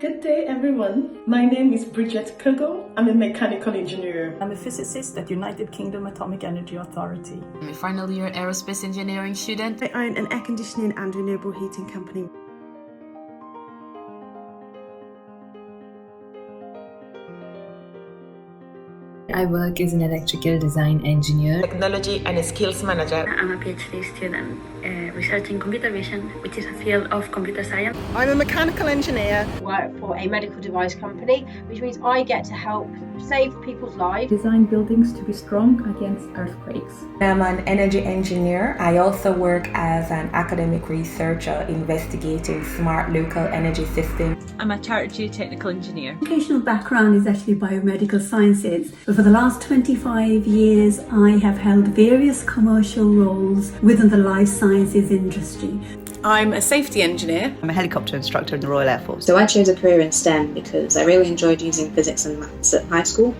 Good day, everyone. My name is Bridget Kogo. I'm a mechanical engineer. I'm a physicist at United Kingdom Atomic Energy Authority. I'm a final year aerospace engineering student. I own an air conditioning and renewable heating company. I work as an electrical design engineer. Technology and skills manager. I'm a PhD student researching computer vision, which is a field of computer science. I'm a mechanical engineer. I work for a medical device company, which means I get to help save people's lives. Design buildings to be strong against earthquakes. I'm an energy engineer. I also work as an academic researcher investigating smart local energy systems. I'm a chartered geotechnical engineer. Educational background is actually biomedical sciences, but for the last 25 years I have held various commercial roles within the life sciences industry. I'm a safety engineer. I'm a helicopter instructor in the Royal Air Force. So I chose a career in STEM because I really enjoyed using physics and maths at high school,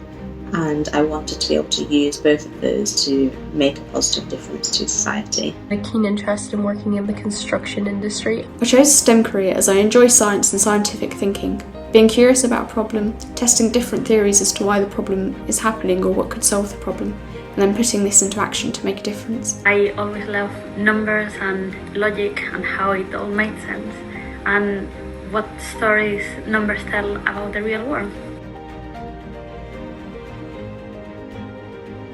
and I wanted to be able to use both of those to make a positive difference to society. A keen interest in working in the construction industry. I chose a STEM career as I enjoy science and scientific thinking. Being curious about a problem, testing different theories as to why the problem is happening or what could solve the problem, and then putting this into action to make a difference. I always love numbers and logic and how it all makes sense and what stories numbers tell about the real world.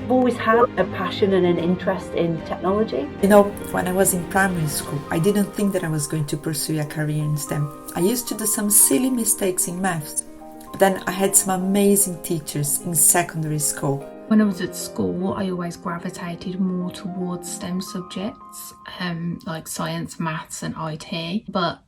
I've always had a passion and an interest in technology. You know, when I was in primary school, I didn't think that I was going to pursue a career in STEM. I used to do some silly mistakes in maths, but then I had some amazing teachers in secondary school. When I was at school, I always gravitated more towards STEM subjects, like science, maths and IT, but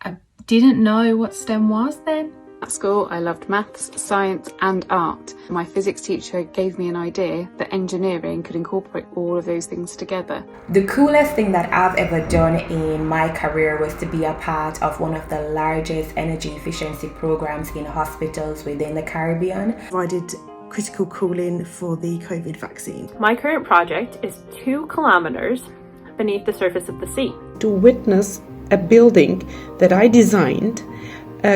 I didn't know what STEM was then. At school, I loved maths, science and art. My physics teacher gave me an idea that engineering could incorporate all of those things together. The coolest thing that I've ever done in my career was to be a part of one of the largest energy efficiency programs in hospitals within the Caribbean. Provided critical cooling for the COVID vaccine. My current project is 2 kilometers beneath the surface of the sea. To witness a building that I designed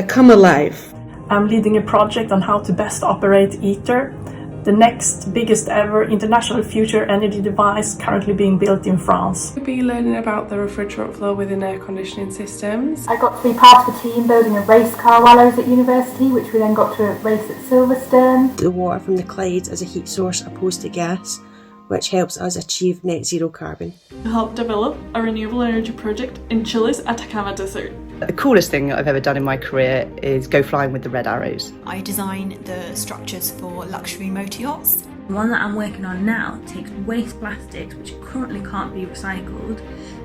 come alive. I'm leading a project on how to best operate ITER, the next biggest ever international future energy device currently being built in France. We'll be learning about the refrigerant flow within air conditioning systems. I got to be part of a team building a race car while I was at university, which we then got to race at Silverstone. The water from the Clyde as a heat source opposed to gas, which helps us achieve net zero carbon. To help develop a renewable energy project in Chile's Atacama Desert. The coolest thing I've ever done in my career is go flying with the Red Arrows. I design the structures for luxury motor yachts. The one that I'm working on now takes waste plastics, which currently can't be recycled,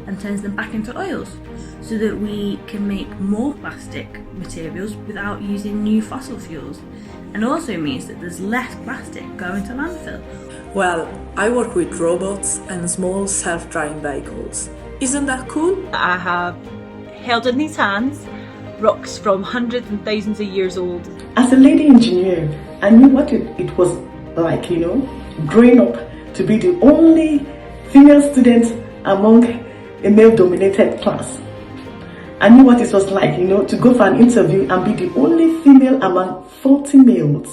and turns them back into oils, so that we can make more plastic materials without using new fossil fuels. And also means that there's less plastic going to landfill. Well, I work with robots and small self-driving vehicles. Isn't that cool? I have held in these hands rocks from hundreds and thousands of years old. As a lady engineer, I knew what it was like, growing up to be the only female student among a male-dominated class. I knew what it was like, to go for an interview and be the only female among 40 males.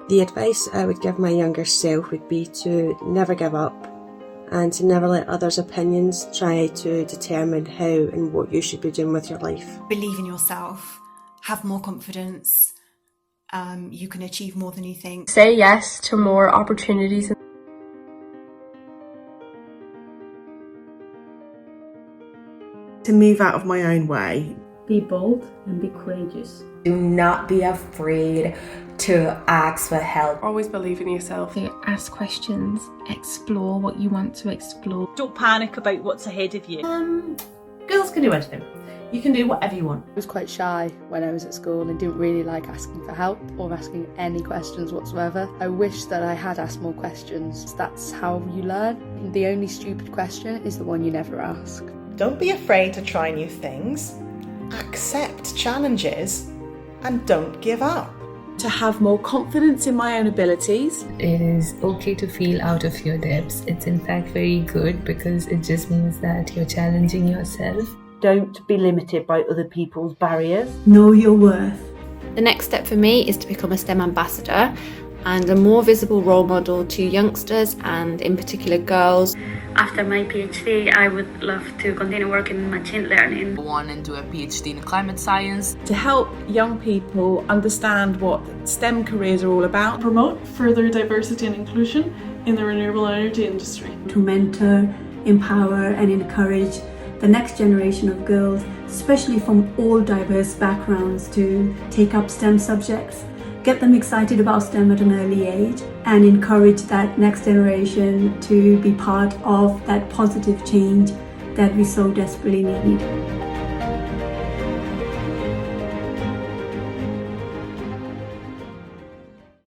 The advice I would give my younger self would be to never give up and to never let others' opinions try to determine how and what you should be doing with your life. Believe in yourself, have more confidence, you can achieve more than you think. Say yes to more opportunities. To move out of my own way. Be bold and be courageous. Do not be afraid to ask for help. Always believe in yourself. Ask questions, explore what you want to explore. Don't panic about what's ahead of you. Girls can do anything. You can do whatever you want. I was quite shy when I was at school and didn't really like asking for help or asking any questions whatsoever. I wish that I had asked more questions. That's how you learn. The only stupid question is the one you never ask. Don't be afraid to try new things. Accept challenges and don't give up. To have more confidence in my own abilities. It is okay to feel out of your depths. It's in fact very good because it just means that you're challenging yourself. Don't be limited by other people's barriers. Know your worth. The next step for me is to become a STEM ambassador and a more visible role model to youngsters and in particular girls. After my PhD, I would love to continue working in machine learning. I want to do a PhD in climate science. To help young people understand what STEM careers are all about. Promote further diversity and inclusion in the renewable energy industry. To mentor, empower and encourage the next generation of girls, especially from all diverse backgrounds, to take up STEM subjects. Get them excited about STEM at an early age and encourage that next generation to be part of that positive change that we so desperately need.